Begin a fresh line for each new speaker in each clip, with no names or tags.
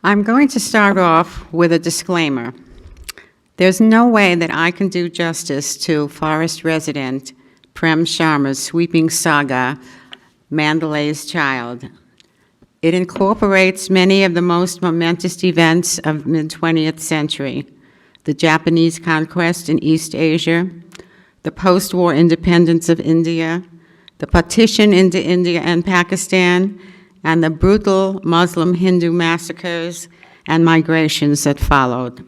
I'm going to start off with a disclaimer. There's no way that I can do justice to Forest resident Prem Sharma's sweeping saga, Mandalay's Child. It incorporates many of the most momentous events of the mid-20th century: the Japanese conquest in East Asia, the post-war independence of India, the partition into India and Pakistan, and the brutal Muslim-Hindu massacres and migrations that followed.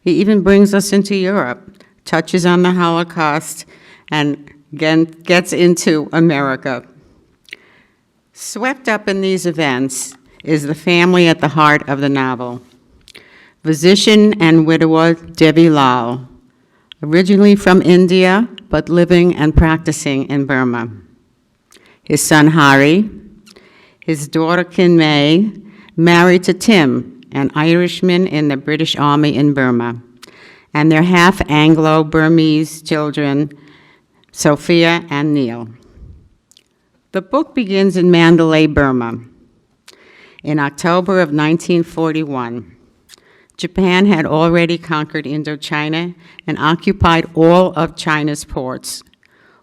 He even brings us into Europe, touches on the Holocaust, and again gets into America. Swept up in these events is the family at the heart of the novel. Physician and widower Devi Lal, originally from India, but living and practicing in Burma. His son Hari, his daughter Kinmay, married to Tim, an Irishman in the British Army in Burma, and their half Anglo-Burmese children, Sophia and Neil. The book begins in Mandalay, Burma. In October of 1941, Japan had already conquered Indochina and occupied all of China's ports.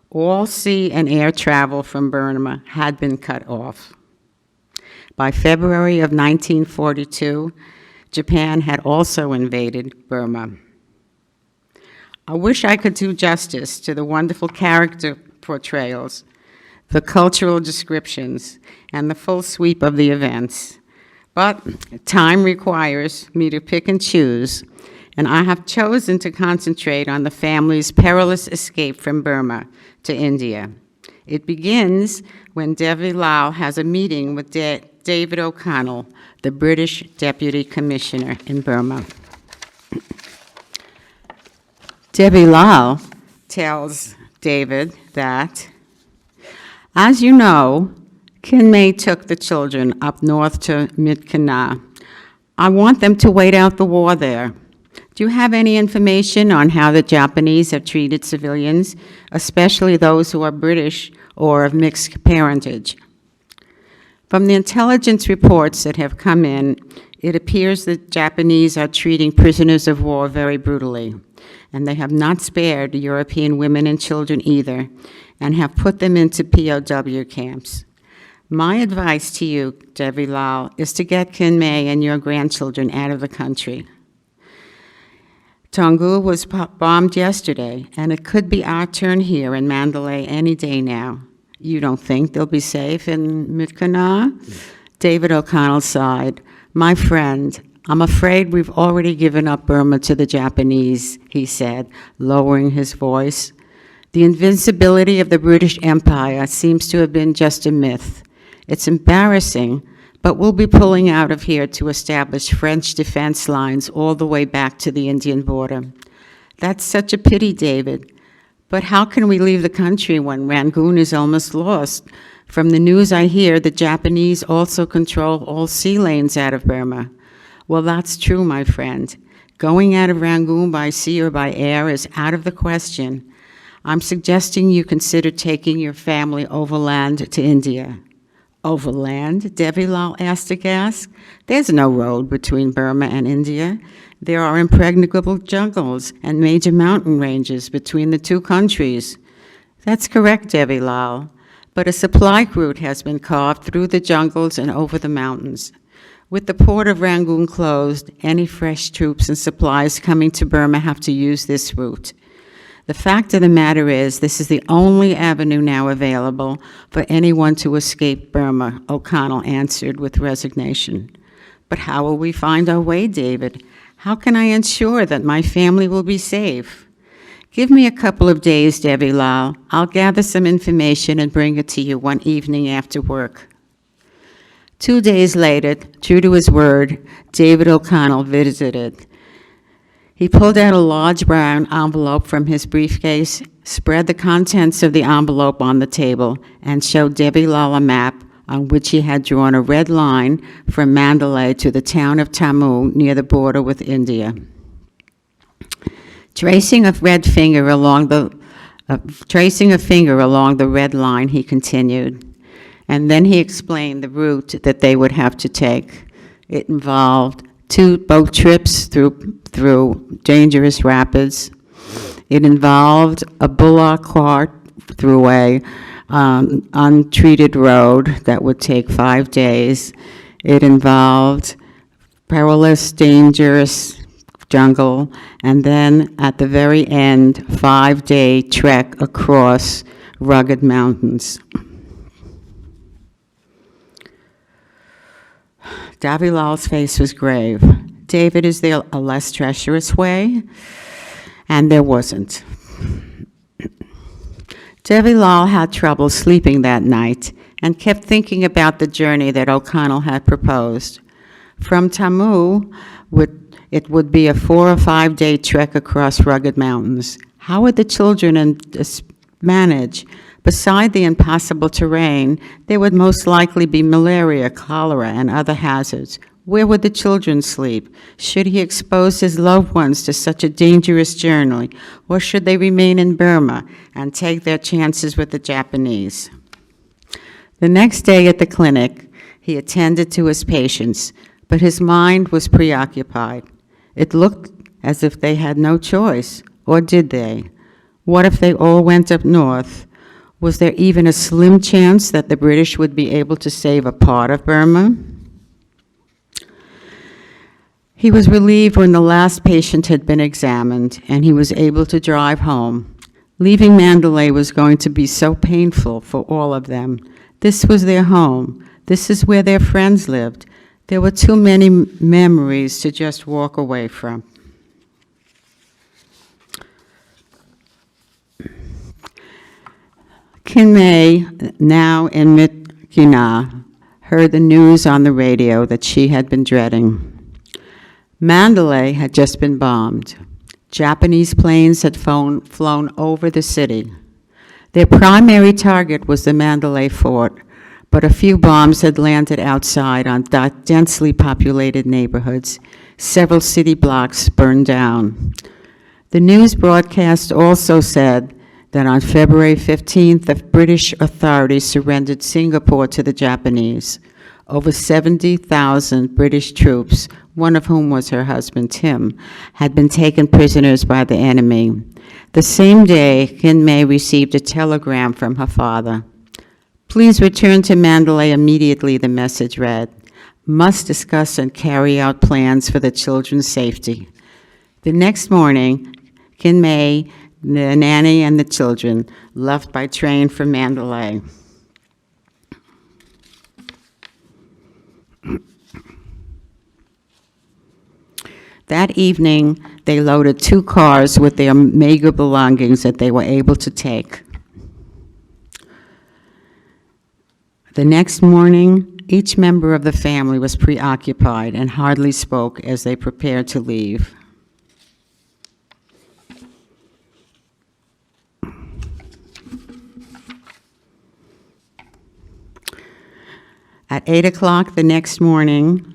All sea and air travel from Burma had been cut off. By February of 1942, Japan had also invaded Burma. I wish I could do justice to the wonderful character portrayals, the cultural descriptions, and the full sweep of the events. But time requires me to pick and choose, and I have chosen to concentrate on the family's perilous escape from Burma to India. It begins when Devi Lal has a meeting with David O'Connell, the British Deputy Commissioner in Burma. Devi Lal tells David that, as you know, Kinmay took the children up north to Midkana. I want them to wait out the war there. Do you have any information on how the Japanese have treated civilians, especially those who are British or of mixed parentage? From the intelligence reports that have come in, it appears that Japanese are treating prisoners of war very brutally, and they have not spared European women and children either, and have put them into POW camps. My advice to you, Devi Lal, is to get Kinmay and your grandchildren out of the country. Toungoo was bombed yesterday, and it could be our turn here in Mandalay any day now. You don't think they'll be safe in Midkana? David O'Connell sighed. My friend, I'm afraid we've already given up Burma to the Japanese, he said, lowering his voice. The invincibility of the British Empire seems to have been just a myth. It's embarrassing, but we'll be pulling out of here to establish French defense lines all the way back to the Indian border. That's such a pity, David. But how can we leave the country when Rangoon is almost lost? From the news I hear, the Japanese also control all sea lanes out of Burma. Well, that's true, my friend. Going out of Rangoon by sea or by air is out of the question. I'm suggesting you consider taking your family overland to India. Overland? Devi Lal asked aghast. There's no road between Burma and India. There are impregnable jungles and major mountain ranges between the two countries. That's correct, Devi Lal, but a supply route has been carved through the jungles and over the mountains. With the port of Rangoon closed, any fresh troops and supplies coming to Burma have to use this route. The fact of the matter is, this is the only avenue now available for anyone to escape Burma, O'Connell answered with resignation. But how will we find our way, David? How can I ensure that my family will be safe? Give me a couple of days, Devi Lal. I'll gather some information and bring it to you one evening after work. 2 days later, true to his word, David O'Connell visited. He pulled out a large brown envelope from his briefcase, spread the contents of the envelope on the table, and showed Devi Lal a map on which he had drawn a red line from Mandalay to the town of Tammu near the border with India. Tracing a finger along the red line, he continued, and then he explained the route that they would have to take. It involved 2 boat trips through dangerous rapids. It involved a bullock cart through a untreated road that would take 5 days. It involved perilous, dangerous jungle, and then at the very end, 5-day trek across rugged mountains. Davilal's face was grave. David, is there a less treacherous way? And there wasn't. Davilal had trouble sleeping that night and kept thinking about the journey that O'Connell had proposed. From Tamu, it would be a 4 or 5 day trek across rugged mountains. How would the children manage? Beside the impossible terrain, there would most likely be malaria, cholera, and other hazards. Where would the children sleep? Should he expose his loved ones to such a dangerous journey, or should they remain in Burma and take their chances with the Japanese? The next day at the clinic, he attended to his patients, but his mind was preoccupied. It looked as if they had no choice, or did they? What if they all went up north? Was there even a slim chance that the British would be able to save a part of Burma? He was relieved when the last patient had been examined and he was able to drive home. Leaving Mandalay was going to be so painful for all of them. This was their home. This is where their friends lived. There were too many memories to just walk away from. Kinmei, now in Myitkyina, heard the news on the radio that she had been dreading. Mandalay had just been bombed. Japanese planes had flown over the city. Their primary target was the Mandalay fort, but a few bombs had landed outside on densely populated neighborhoods. Several city blocks burned down. The news broadcast also said that on February 15th, the British authorities surrendered Singapore to the Japanese. Over 70,000 British troops, one of whom was her husband, Tim, had been taken prisoners by the enemy. The same day, Kinmei received a telegram from her father. "Please return to Mandalay immediately," the message read. "Must discuss and carry out plans for the children's safety." The next morning, Kinmei, the nanny, and the children left by train for Mandalay. That evening, they loaded 2 cars with their meager belongings that they were able to take. The next morning, each member of the family was preoccupied and hardly spoke as they prepared to leave. At 8 o'clock the next morning,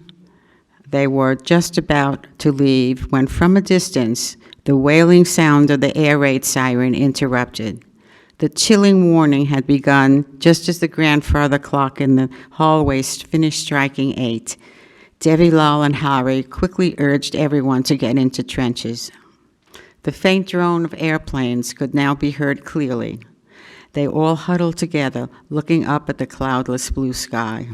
they were just about to leave when from a distance, the wailing sound of the air raid siren interrupted. The chilling warning had begun just as the grandfather clock in the hallway finished striking 8. Devilal and Hari quickly urged everyone to get into trenches. The faint drone of airplanes could now be heard clearly. They all huddled together, looking up at the cloudless blue sky.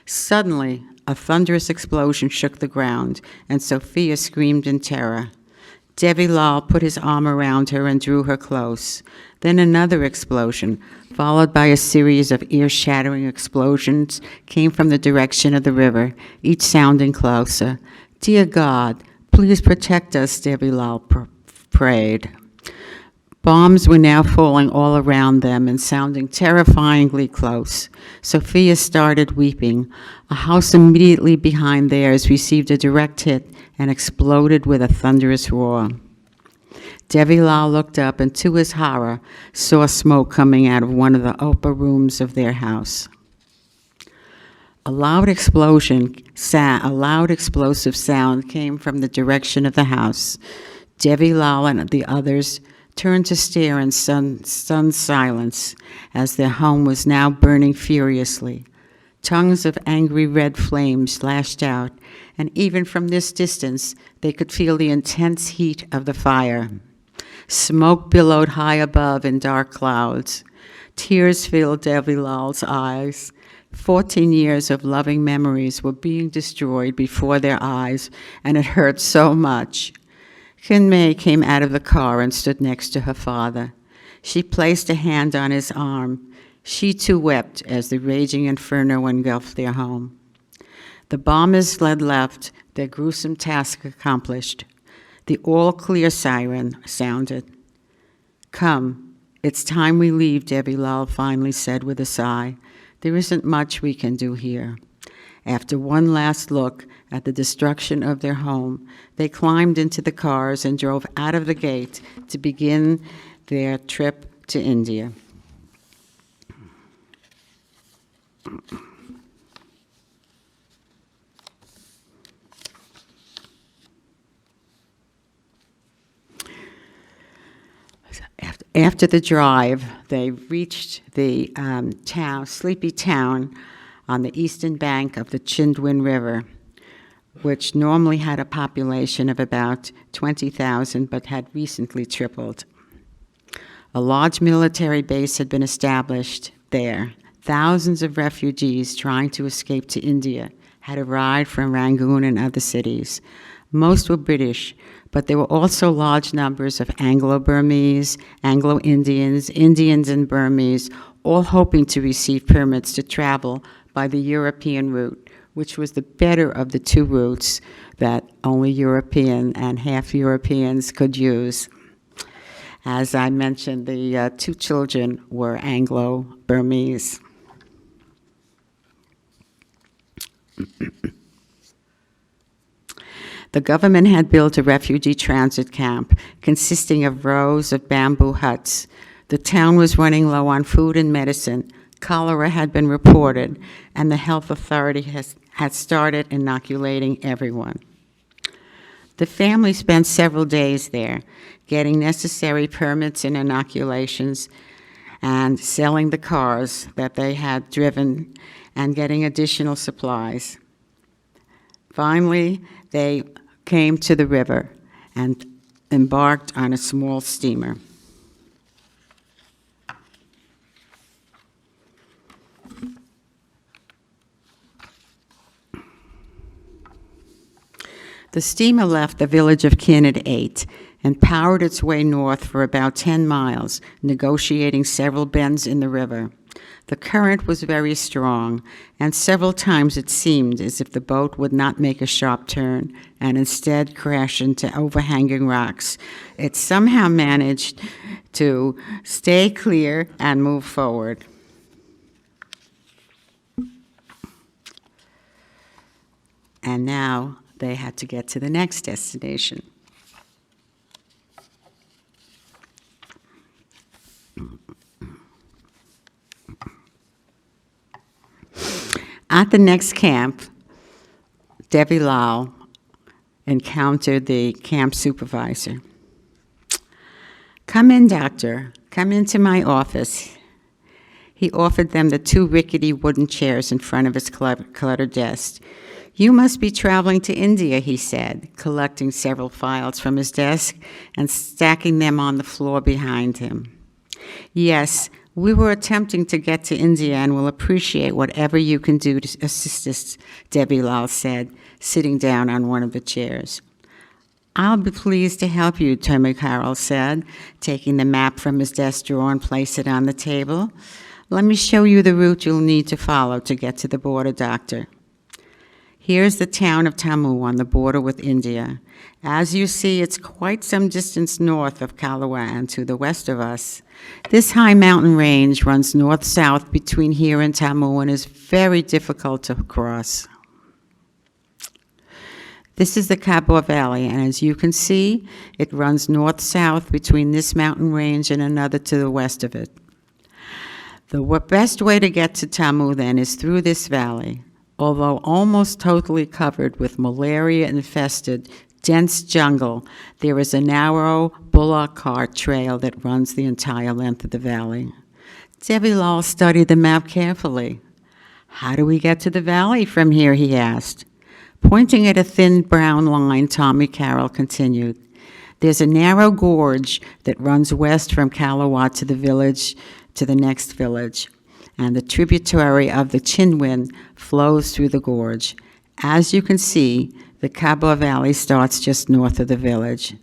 Suddenly, a thunderous explosion shook the ground, and Sophia screamed in terror. Devilal put his arm around her and drew her close. Then another explosion, followed by a series of ear-shattering explosions, came from the direction of the river, each sounding closer. "Dear God, please protect us," Devilal prayed. Bombs were now falling all around them and sounding terrifyingly close. Sophia started weeping. A house immediately behind theirs received a direct hit and exploded with a thunderous roar. Devilal looked up and, to his horror, saw smoke coming out of one of the upper rooms of their house. A loud explosive sound came from the direction of the house. Devilal and the others turned to stare in stunned silence as their home was now burning furiously. Tongues of angry red flames lashed out, and even from this distance, they could feel the intense heat of the fire. Smoke billowed high above in dark clouds. Tears filled Devilal's eyes. 14 years of loving memories were being destroyed before their eyes, and it hurt so much. Kinmei came out of the car and stood next to her father. She placed a hand on his arm. She too wept as the raging inferno engulfed their home. The bombers fled left, their gruesome task accomplished. The all-clear siren sounded. "Come, it's time we leave," Devilal finally said with a sigh. "There isn't much we can do here." After one last look at the destruction of their home, they climbed into the cars and drove out of the gate to begin their trip to India. After the drive, they reached the sleepy town on the eastern bank of the Chindwin River, which normally had a population of about 20,000 but had recently tripled. A large military base had been established there. Thousands of refugees trying to escape to India had arrived from Rangoon and other cities. Most were British, but there were also large numbers of Anglo-Burmese, Anglo-Indians, Indians and Burmese, all hoping to receive permits to travel by the European route, which was the better of the two routes that only European and half Europeans could use. As I mentioned, the two children were Anglo-Burmese. The government had built a refugee transit camp consisting of rows of bamboo huts. The town was running low on food and medicine. Cholera had been reported, and the health authority had started inoculating everyone. The family spent several days there, getting necessary permits and inoculations, and selling the cars that they had driven, and getting additional supplies. Finally, they came to the river and embarked on a small steamer. The steamer left the village of Kin at 8 and powered its way north for about 10 miles, negotiating several bends in the river. The current was very strong, and several times it seemed as if the boat would not make a sharp turn and instead crash into overhanging rocks. It somehow managed to stay clear and move forward. And now they had to get to the next destination. At the next camp, Devilal encountered the camp supervisor. "Come in, doctor. Come into my office." He offered them the two rickety wooden chairs in front of his cluttered desk. "You must be traveling to India," he said, collecting several files from his desk and stacking them on the floor behind him. "Yes, we were attempting to get to India and will appreciate whatever you can do to assist us," Devilal said, sitting down on one of the chairs. "I'll be pleased to help you," Termikaral said, taking the map from his desk drawer and place it on the table. "Let me show you the route you'll need to follow to get to the border, doctor. Here's the town of Tammu on the border with India. As you see, it's quite some distance north of Kalawa and to the west of us. This high mountain range runs north-south between here and Tammu and is very difficult to cross. This is the Kabur Valley, and as you can see, it runs north-south between this mountain range and another to the west of it. The best way to get to Tammu, then, is through this valley. Although almost totally covered with malaria-infested, dense jungle, there is a narrow bullock cart trail that runs the entire length of the valley." Devilal studied the map carefully. "How do we get to the valley from here?" he asked. Pointing at a thin brown line, Tommy Carroll continued, "There's a narrow gorge that runs west from Callawat to the village, to the next village, and the tributary of the Chinwin flows through the gorge. As you can see, the Cabo Valley starts just north of the village.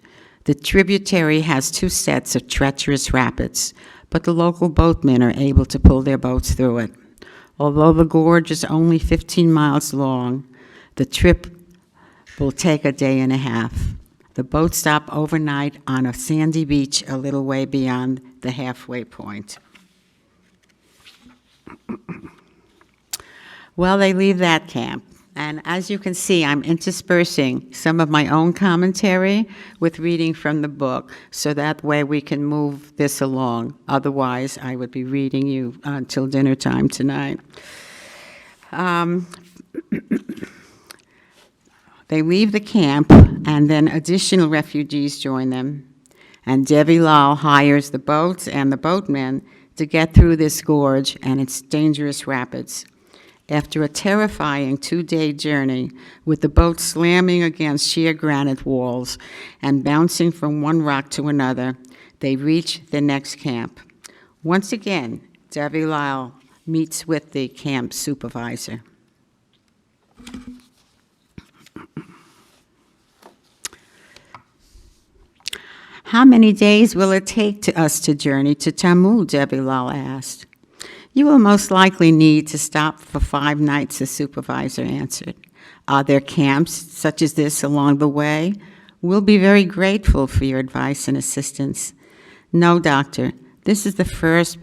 The tributary has two sets of treacherous rapids, but the local boatmen are able to pull their boats through it. Although the gorge is only 15 miles long, the trip will take a day and a half. The boats stop overnight on a sandy beach a little way beyond the halfway point." Well, they leave that camp. And as you can see, I'm interspersing some of my own commentary with reading from the book, so that way we can move this along. Otherwise, I would be reading you until dinner time tonight. They leave the camp, and then additional refugees join them. And Devi Lal hires the boats and the boatmen to get through this gorge and its dangerous rapids. After a terrifying 2-day journey, with the boat slamming against sheer granite walls and bouncing from one rock to another, they reach the next camp. Once again, Devi Lal meets with the camp supervisor. "How many days will it take us to journey to Tamil?" Devi Lal asked. "You will most likely need to stop for 5 nights," the supervisor answered. "Are there camps such as this along the way? We'll be very grateful for your advice and assistance." "No, doctor. This is the first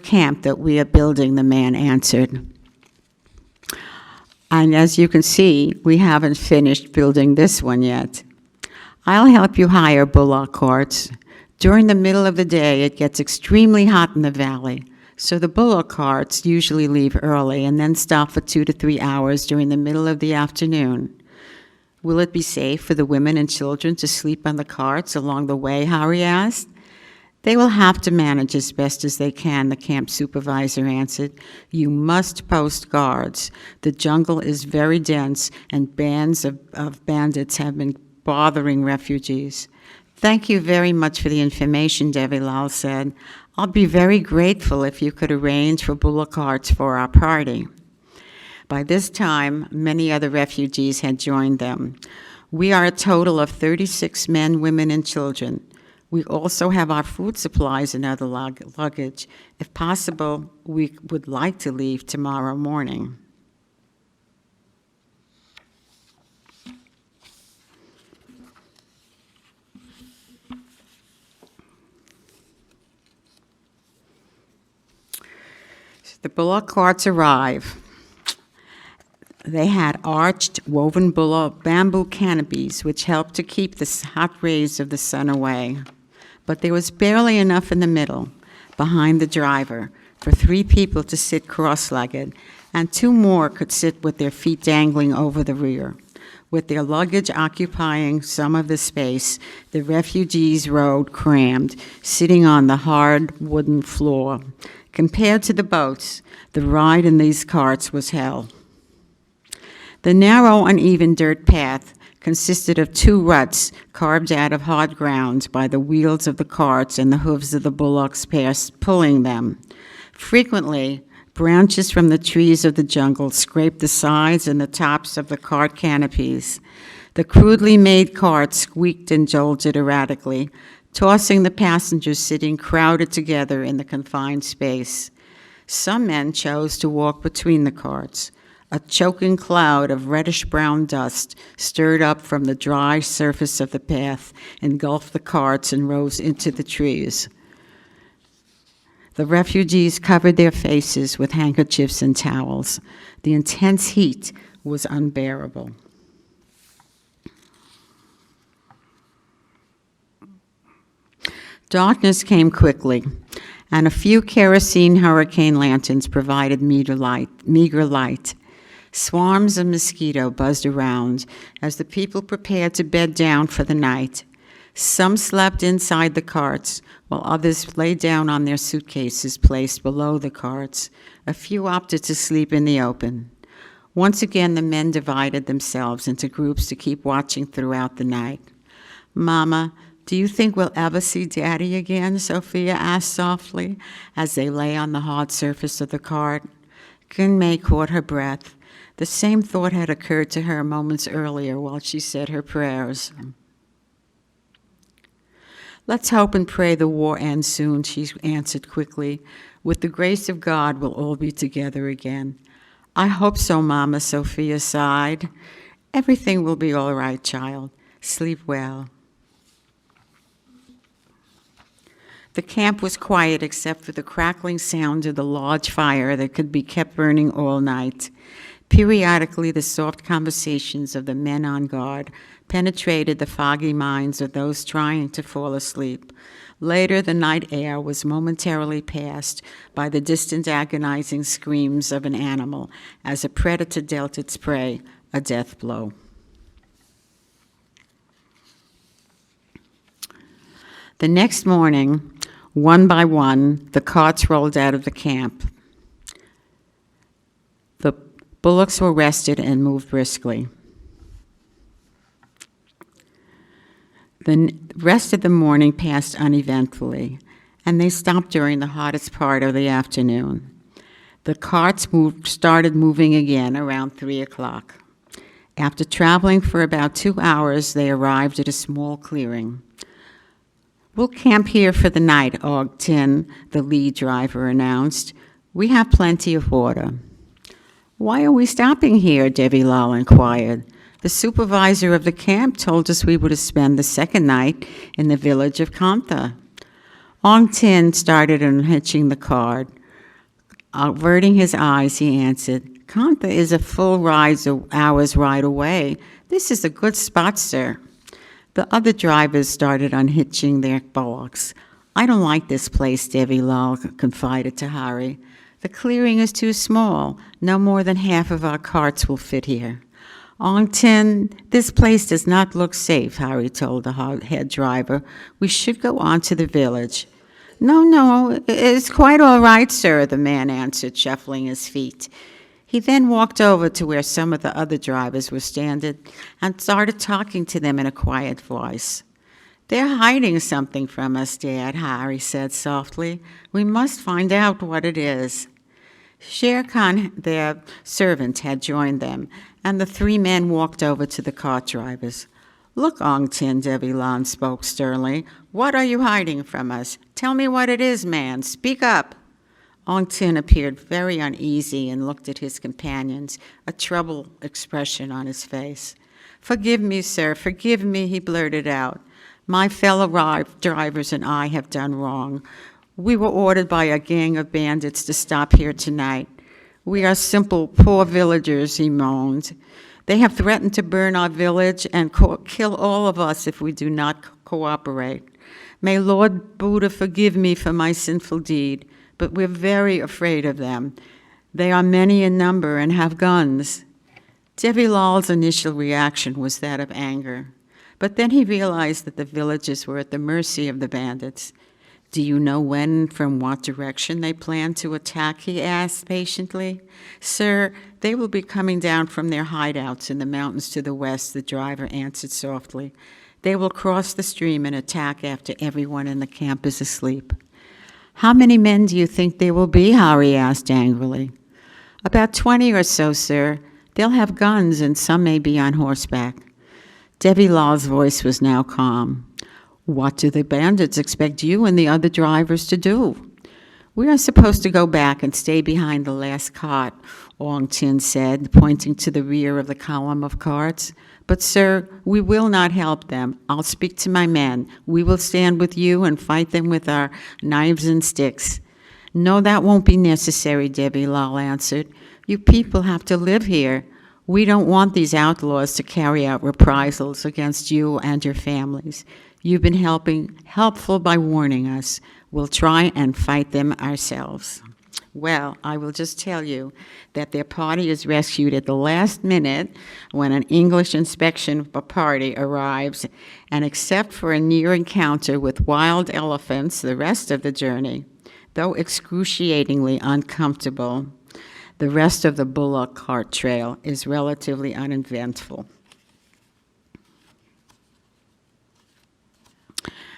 camp that we are building," the man answered. "And as you can see, we haven't finished building this one yet. I'll help you hire bullock carts. During the middle of the day, it gets extremely hot in the valley, so the bullock carts usually leave early and then stop for 2 to 3 hours during the middle of the afternoon." "Will it be safe for the women and children to sleep on the carts along the way?" Hari asked. "They will have to manage as best as they can," the camp supervisor answered. "You must post guards. The jungle is very dense, and bands of bandits have been bothering refugees." "Thank you very much for the information," Devi Lal said. "I'll be very grateful if you could arrange for bullock carts for our party." By this time, many other refugees had joined them. "We are a total of 36 men, women, and children. We also have our food supplies and other luggage. If possible, we would like to leave tomorrow morning." The bullock carts arrive. They had arched, woven bamboo canopies, which helped to keep the hot rays of the sun away. But there was barely enough in the middle, behind the driver, for 3 people to sit cross-legged, and 2 more could sit with their feet dangling over the rear. With their luggage occupying some of the space, the refugees rode crammed, sitting on the hard wooden floor. Compared to the boats, the ride in these carts was hell. The narrow, uneven dirt path consisted of 2 ruts carved out of hard ground by the wheels of the carts and the hooves of the bullocks pulling them. Frequently, branches from the trees of the jungle scraped the sides and the tops of the cart canopies. The crudely made carts squeaked and jolted erratically, tossing the passengers sitting crowded together in the confined space. Some men chose to walk between the carts. A choking cloud of reddish-brown dust stirred up from the dry surface of the path, engulfed the carts, and rose into the trees. The refugees covered their faces with handkerchiefs and towels. The intense heat was unbearable. Darkness came quickly, and a few kerosene hurricane lanterns provided meager light. Swarms of mosquito buzzed around as the people prepared to bed down for the night. Some slept inside the carts, while others lay down on their suitcases placed below the carts. A few opted to sleep in the open. Once again, the men divided themselves into groups to keep watching throughout the night. "Mama, do you think we'll ever see Daddy again?" Sophia asked softly as they lay on the hard surface of the cart. Gunmei caught her breath. The same thought had occurred to her moments earlier while she said her prayers. "Let's hope and pray the war ends soon," she answered quickly. "With the grace of God, we'll all be together again." "I hope so, Mama," Sophia sighed. "Everything will be all right, child. Sleep well." The camp was quiet except for the crackling sound of the large fire that could be kept burning all night. Periodically, the soft conversations of the men on guard penetrated the foggy minds of those trying to fall asleep. Later, the night air was momentarily passed by the distant agonizing screams of an animal as a predator dealt its prey a death blow. The next morning, one by one, the carts rolled out of the camp. The bullocks were rested and moved briskly. The rest of the morning passed uneventfully, and they stopped during the hottest part of the afternoon. The carts started moving again around 3 o'clock. After traveling for about 2 hours, they arrived at a small clearing. "We'll camp here for the night," Og Tin, the lead driver, announced. "We have plenty of water." "Why are we stopping here?" Devi Lal inquired. "The supervisor of the camp told us we were to spend the second night in the village of Kantha." Og Tin started unhitching the cart. Averting his eyes, he answered, "Kantha is a full hour's ride away. This is a good spot, sir." The other drivers started unhitching their bullocks. "I don't like this place," Devi Lal confided to Hari. "The clearing is too small. No more than half of our carts will fit here." "Og Tin, this place does not look safe," Hari told the head driver. "We should go on to the village." No, it's quite all right, sir," the man answered, shuffling his feet. He then walked over to where some of the other drivers were standing and started talking to them in a quiet voice. "They're hiding something from us, Dad," Hari said softly. "We must find out what it is." Sher Khan, their servant, had joined them, and the 3 men walked over to the cart drivers. "Look, Og Tin," Devi Lal spoke sternly. "What are you hiding from us? Tell me what it is, man. Speak up." Og Tin appeared very uneasy and looked at his companions, a troubled expression on his face. "Forgive me, sir, forgive me," he blurted out. "My fellow drivers and I have done wrong. We were ordered by a gang of bandits to stop here tonight. We are simple, poor villagers," he moaned. "They have threatened to burn our village and kill all of us if we do not cooperate. May Lord Buddha forgive me for my sinful deed, but we're very afraid of them. They are many in number and have guns." Devi Lal's initial reaction was that of anger, but then he realized that the villagers were at the mercy of the bandits. "Do you know when and from what direction they plan to attack?" he asked patiently. "Sir, they will be coming down from their hideouts in the mountains to the west," the driver answered softly. "They will cross the stream and attack after everyone in the camp is asleep." "How many men do you think there will be?" Hari asked angrily. "About 20 or so, sir. They'll have guns and some may be on horseback." Devi Lal's voice was now calm. "What do the bandits expect you and the other drivers to do?" "We are supposed to go back and stay behind the last cart," Og Tin said, pointing to the rear of the column of carts. "But, sir, we will not help them. I'll speak to my men. We will stand with you and fight them with our knives and sticks." "No, that won't be necessary," Devi Lal answered. "You people have to live here. We don't want these outlaws to carry out reprisals against you and your families. You've been helpful by warning us. We'll try and fight them ourselves." Well, I will just tell you that their party is rescued at the last minute when an English inspection party arrives, and except for a near encounter with wild elephants the rest of the journey, though excruciatingly uncomfortable, the rest of the bullock cart trail is relatively uneventful.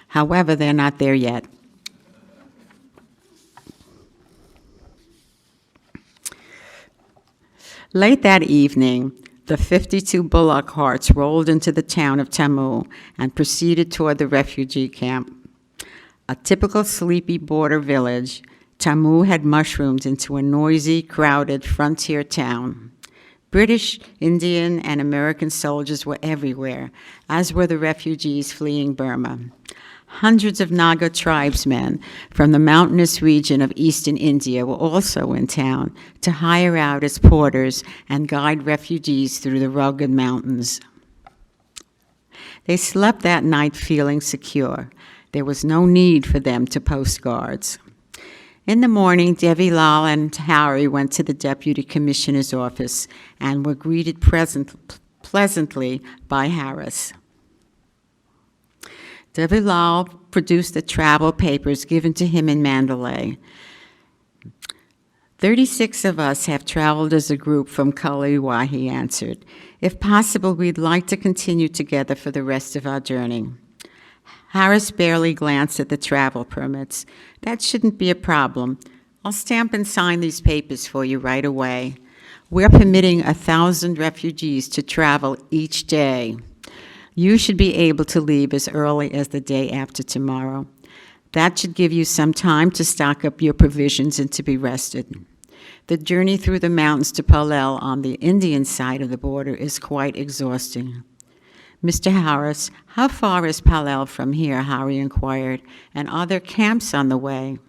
However, they're not there yet. Late that evening, the 52 bullock carts rolled into the town of Tamu and proceeded toward the refugee camp. A typical sleepy border village, Tamu had mushroomed into a noisy, crowded frontier town. British, Indian, and American soldiers were everywhere, as were the refugees fleeing Burma. Hundreds of Naga tribesmen from the mountainous region of eastern India were also in town to hire out as porters and guide refugees through the rugged mountains. They slept that night feeling secure. There was no need for them to post guards. In the morning, Devi Lal and Harry went to the Deputy Commissioner's office and were greeted pleasantly by Harris. Devi Lal produced the travel papers given to him in Mandalay. 36 of us have traveled as a group from Kaliwa, he answered. If possible, we'd like to continue together for the rest of our journey. Harris barely glanced at the travel permits. That shouldn't be a problem. I'll stamp and sign these papers for you right away. We're permitting 1,000 refugees to travel each day. You should be able to leave as early as the day after tomorrow. That should give you some time to stock up your provisions and to be rested. The journey through the mountains to Palel on the Indian side of the border is quite exhausting. Mr. Harris, how far is Palel from here? Harry inquired, and are there camps on the way?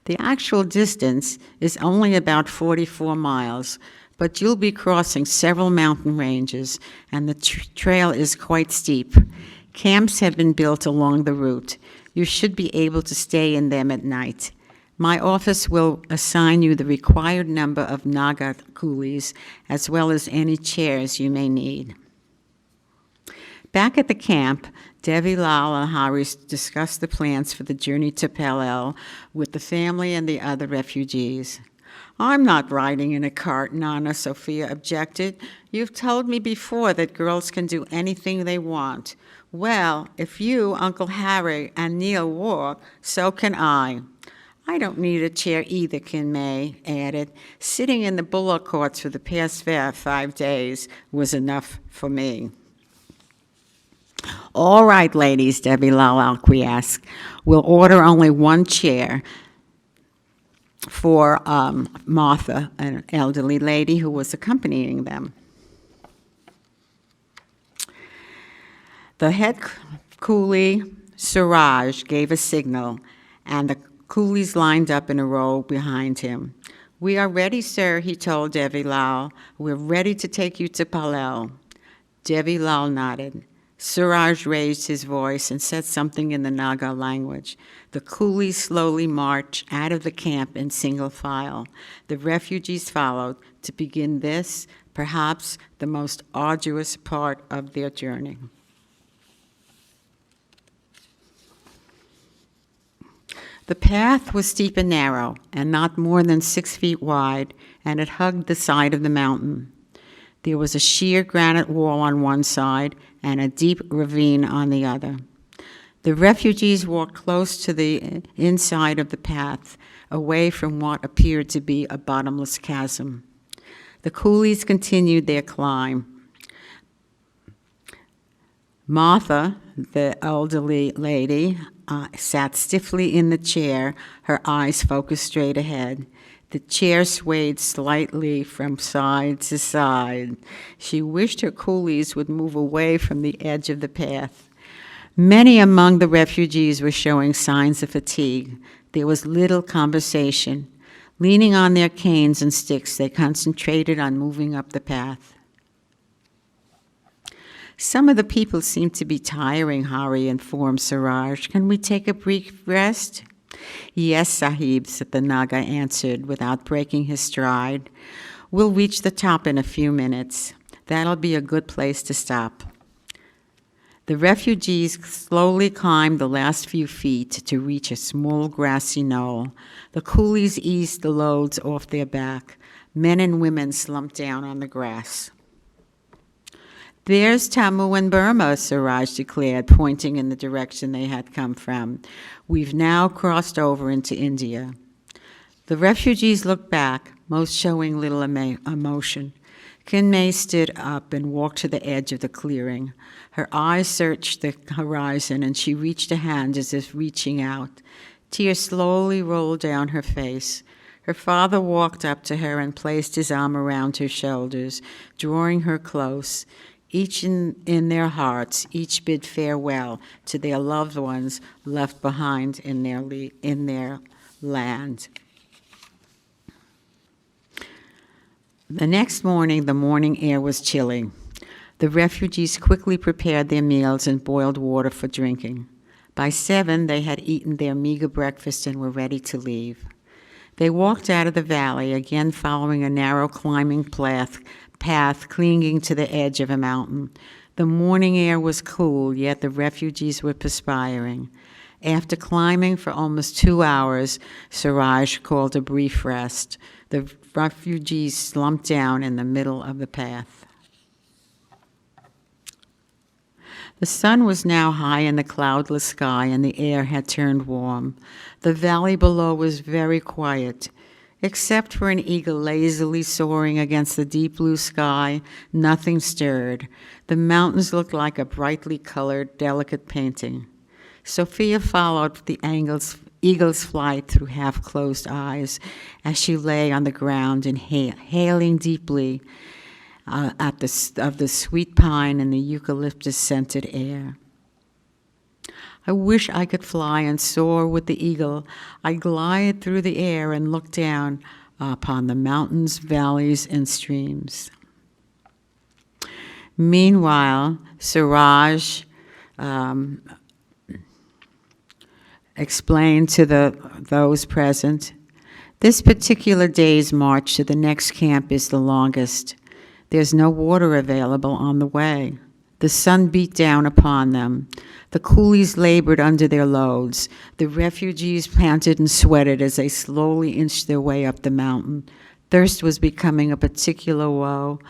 The actual distance is only about 44 miles, but you'll be crossing several mountain ranges, and the trail is quite steep. Camps have been built along the route. You should be able to stay in them at night. My office will assign you the required number of Naga coolies, as well as any chairs you may need. Back at the camp, Devi Lal and Harry discussed the plans for the journey to Palel with the family and the other refugees. I'm not riding in a cart, Nana, Sophia objected. You've told me before that girls can do anything they want. Well, if you, Uncle Harry, and Neil walk, so can I. I don't need a chair either, Kin May added. Sitting in the bullock carts for the past 5 days was enough for me. All right, ladies, Debbie Lal acquiesced. We'll order only one chair for Martha, an elderly lady who was accompanying them. The head coolie, Suraj, gave a signal, and the coolies lined up in a row behind him. We are ready, sir, he told Devi Lal. We're ready to take you to Palel. Devi Lal nodded. Suraj raised his voice and said something in the Naga language. The coolies slowly marched out of the camp in single file. The refugees followed to begin this, perhaps the most arduous part of their journey. The path was steep and narrow, and not more than 6 feet wide, and it hugged the side of the mountain. There was a sheer granite wall on one side and a deep ravine on the other. The refugees walked close to the inside of the path, away from what appeared to be a bottomless chasm. The coolies continued their climb. Martha, the elderly lady, sat stiffly in the chair, her eyes focused straight ahead. The chair swayed slightly from side to side. She wished her coolies would move away from the edge of the path. Many among the refugees were showing signs of fatigue. There was little conversation. Leaning on their canes and sticks, they concentrated on moving up the path. Some of the people seem to be tiring, Hari informed Suraj. Can we take a brief rest? Yes, Sahib, said the Naga answered without breaking his stride. We'll reach the top in a few minutes. That'll be a good place to stop. The refugees slowly climbed the last few feet to reach a small grassy knoll. The coolies eased the loads off their back. Men and women slumped down on the grass. There's Tamu and Burma, Siraj declared, pointing in the direction they had come from. We've now crossed over into India. The refugees looked back, most showing little emotion. Kinmei stood up and walked to the edge of the clearing. Her eyes searched the horizon, and she reached a hand as if reaching out. Tears slowly rolled down her face. Her father walked up to her and placed his arm around her shoulders, drawing her close. Each in their hearts, each bid farewell to their loved ones left behind in their land. The next morning, the morning air was chilly. The refugees quickly prepared their meals and boiled water for drinking. By 7, they had eaten their meager breakfast and were ready to leave. They walked out of the valley, again following a narrow climbing path clinging to the edge of a mountain. The morning air was cool, yet the refugees were perspiring. After climbing for almost 2 hours, Siraj called a brief rest. The refugees slumped down in the middle of the path. The sun was now high in the cloudless sky, and the air had turned warm. The valley below was very quiet. Except for an eagle lazily soaring against the deep blue sky, nothing stirred. The mountains looked like a brightly colored, delicate painting. Sophia followed the eagle's flight through half-closed eyes as she lay on the ground, inhaling deeply of the sweet pine and the eucalyptus-scented air. I wish I could fly and soar with the eagle. I glide through the air and look down upon the mountains, valleys, and streams. Meanwhile, Siraj explained to those present, this particular day's march to the next camp is the longest. There's no water available on the way. The sun beat down upon them. The coolies labored under their loads. The refugees panted and sweated as they slowly inched their way up the mountain. Thirst was becoming a particular woe.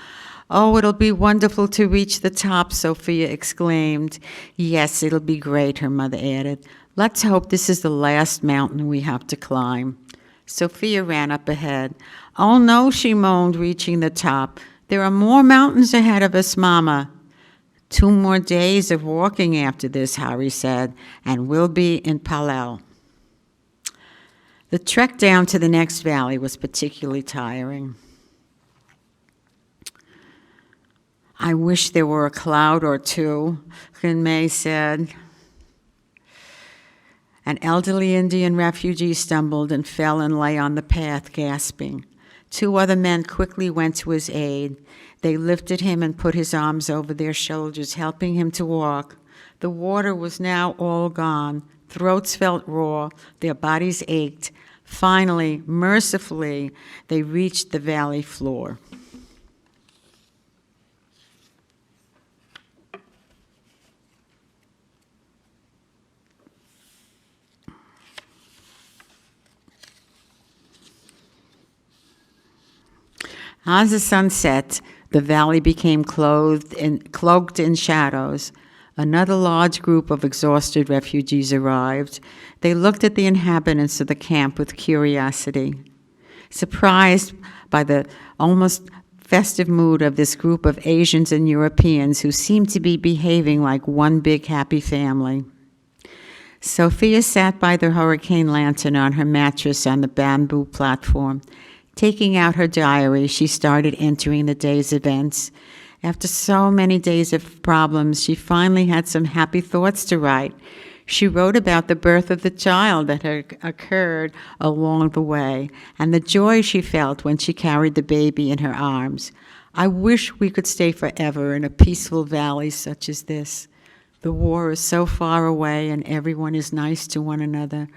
Oh, it'll be wonderful to reach the top, Sophia exclaimed. Yes, it'll be great, her mother added. Let's hope this is the last mountain we have to climb. Sophia ran up ahead. Oh no, she moaned, reaching the top. There are more mountains ahead of us, Mama. 2 more days of walking after this, Hari said, and we'll be in Palel. The trek down to the next valley was particularly tiring. I wish there were a cloud or 2, Kinmei said. An elderly Indian refugee stumbled and fell and lay on the path, gasping. 2 other men quickly went to his aid. They lifted him and put his arms over their shoulders, helping him to walk. The water was now all gone. Throats felt raw. Their bodies ached. Finally, mercifully, they reached the valley floor. As the sun set, the valley became cloaked in shadows. Another large group of exhausted refugees arrived. They looked at the inhabitants of the camp with curiosity. Surprised by the almost festive mood of this group of Asians and Europeans who seemed to be behaving like one big happy family. Sophia sat by the hurricane lantern on her mattress on the bamboo platform. Taking out her diary, she started entering the day's events. After so many days of problems, she finally had some happy thoughts to write. She wrote about the birth of the child that had occurred along the way and the joy she felt when she carried the baby in her arms. I wish we could stay forever in a peaceful valley such as this. The war is so far away and everyone is nice to one another.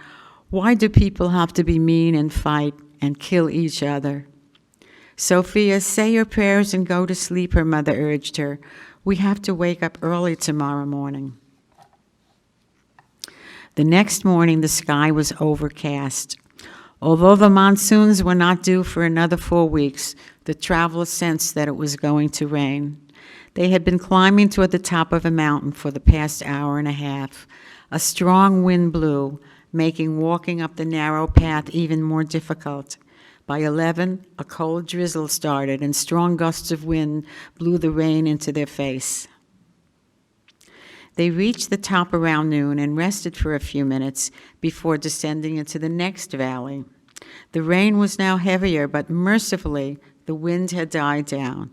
Why do people have to be mean and fight and kill each other? Sophia, say your prayers and go to sleep, her mother urged her. We have to wake up early tomorrow morning. The next morning, the sky was overcast. Although the monsoons were not due for another 4 weeks, the travelers sensed that it was going to rain. They had been climbing toward the top of a mountain for the past hour and a half. A strong wind blew, making walking up the narrow path even more difficult. By 11, a cold drizzle started, and strong gusts of wind blew the rain into their face. They reached the top around noon and rested for a few minutes before descending into the next valley. The rain was now heavier, but mercifully, the wind had died down.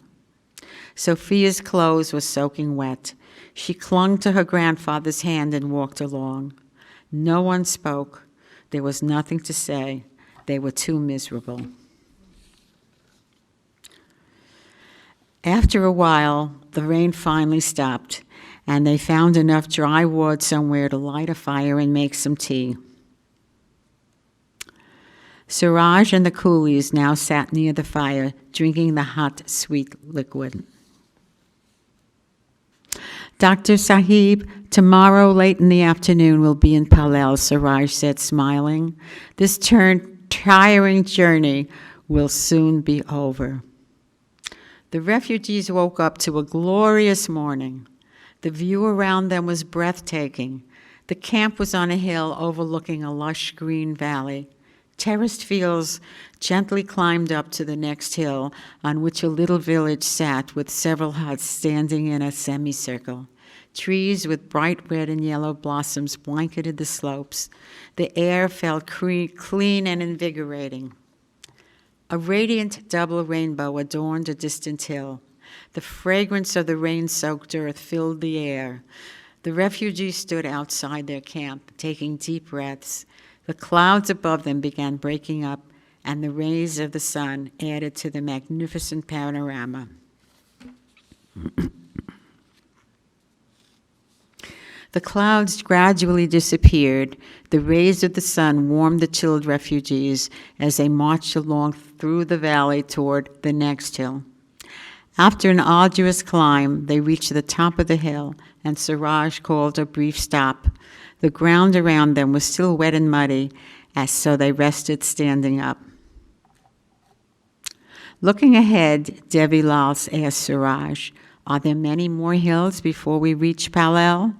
Sophia's clothes were soaking wet. She clung to her grandfather's hand and walked along. No one spoke. There was nothing to say. They were too miserable. After a while, the rain finally stopped, and they found enough dry wood somewhere to light a fire and make some tea. Suraj and the coolies now sat near the fire, drinking the hot, sweet liquid. Dr. Sahib, tomorrow late in the afternoon we'll be in Palel, Suraj said, smiling. This tiring journey will soon be over. The refugees woke up to a glorious morning. The view around them was breathtaking. The camp was on a hill overlooking a lush green valley. Terraced fields gently climbed up to the next hill, on which a little village sat with several huts standing in a semicircle. Trees with bright red and yellow blossoms blanketed the slopes. The air felt clean and invigorating. A radiant double rainbow adorned a distant hill. The fragrance of the rain-soaked earth filled the air. The refugees stood outside their camp, taking deep breaths. The clouds above them began breaking up, and the rays of the sun added to the magnificent panorama. The clouds gradually disappeared. The rays of the sun warmed the chilled refugees as they marched along through the valley toward the next hill. After an arduous climb, they reached the top of the hill, and Suraj called a brief stop. The ground around them was still wet and muddy, so they rested standing up. Looking ahead, Devi Lal asked Suraj, "Are there many more hills before we reach Palel?"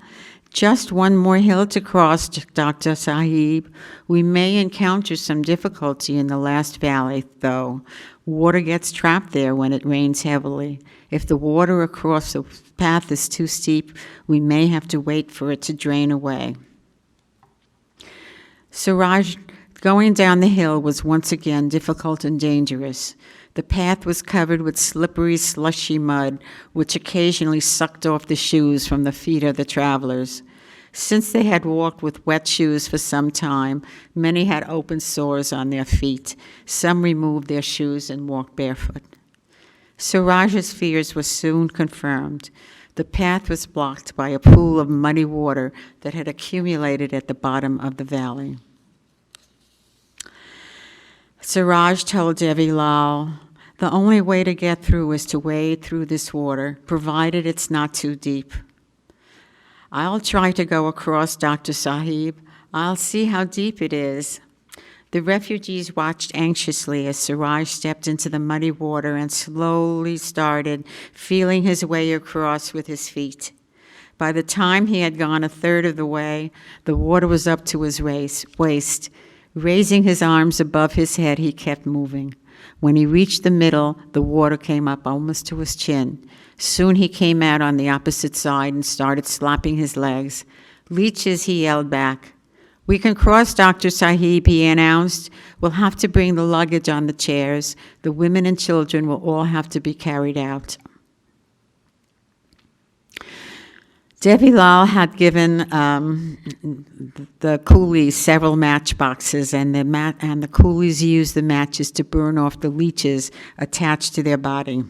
"Just one more hill to cross, Dr. Sahib. We may encounter some difficulty in the last valley, though. Water gets trapped there when it rains heavily. If the water across the path is too steep, we may have to wait for it to drain away." Suraj, going down the hill was once again difficult and dangerous. The path was covered with slippery, slushy mud, which occasionally sucked off the shoes from the feet of the travelers. Since they had walked with wet shoes for some time, many had open sores on their feet. Some removed their shoes and walked barefoot. Suraj's fears were soon confirmed. The path was blocked by a pool of muddy water that had accumulated at the bottom of the valley. Suraj told Devi Lal, "The only way to get through is to wade through this water, provided it's not too deep." "I'll try to go across, Dr. Sahib. I'll see how deep it is." The refugees watched anxiously as Suraj stepped into the muddy water and slowly started feeling his way across with his feet. By the time he had gone a third of the way, the water was up to his waist. Raising his arms above his head, he kept moving. When he reached the middle, the water came up almost to his chin. Soon he came out on the opposite side and started slapping his legs. "Leeches," he yelled back. "We can cross, Dr. Sahib," he announced. "We'll have to bring the luggage on the chairs. The women and children will all have to be carried out." Devi Lal had given the coolies several matchboxes, and the coolies used the matches to burn off the leeches attached to their body.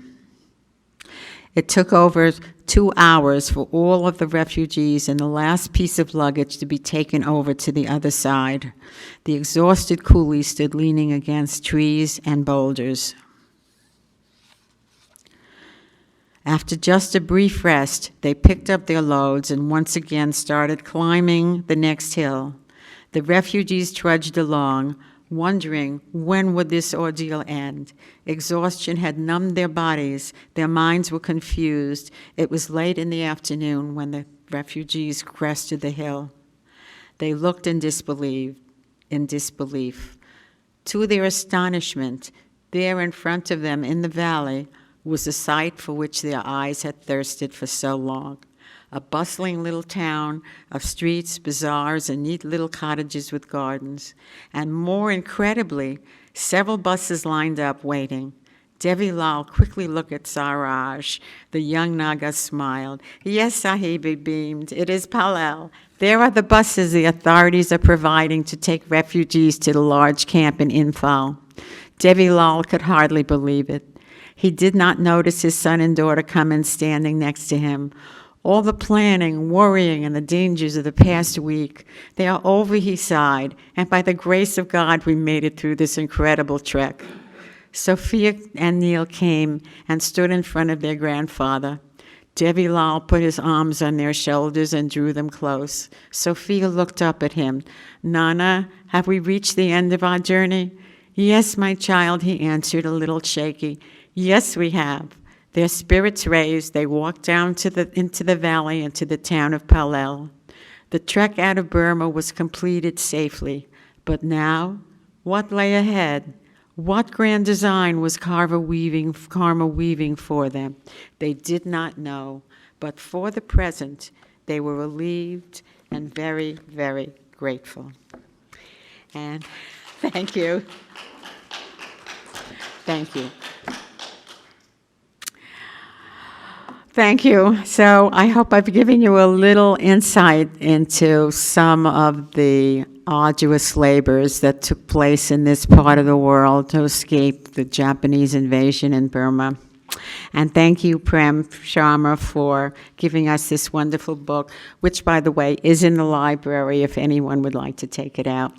It took over 2 hours for all of the refugees and the last piece of luggage to be taken over to the other side. The exhausted coolies stood leaning against trees and boulders. After just a brief rest, they picked up their loads and once again started climbing the next hill. The refugees trudged along, wondering when would this ordeal end. Exhaustion had numbed their bodies. Their minds were confused. It was late in the afternoon when the refugees crested the hill. They looked in disbelief. To their astonishment, there in front of them in the valley was a sight for which their eyes had thirsted for so long. A bustling little town of streets, bazaars, and neat little cottages with gardens. And more incredibly, several buses lined up waiting. Devi Lal quickly looked at Saraj. The young Naga smiled. Yes, Sahib, he beamed. It is Palel. There are the buses the authorities are providing to take refugees to the large camp in Imphal. Devi Lal could hardly believe it. He did not notice his son and daughter come in standing next to him. All the planning, worrying, and the dangers of the past week, they are over, he sighed, and by the grace of God, we made it through this incredible trek. Sophia and Neil came and stood in front of their grandfather. Devi Lal put his arms on their shoulders and drew them close. Sophia looked up at him. Nana, have we reached the end of our journey? Yes, my child, he answered, a little shaky. Yes, we have. Their spirits raised, they walked down into the valley and to the town of Palel. The trek out of Burma was completed safely. But now, what lay ahead? What grand design was Karma weaving for them? They did not know, but for the present, they were relieved and very, very grateful. And thank you. Thank you. Thank you. So I hope I've given you a little insight into some of the arduous labors that took place in this part of the world to escape the Japanese invasion in Burma. And thank you, Prem Sharma, for giving us this wonderful book, which, by the way, is in the library if anyone would like to take it out.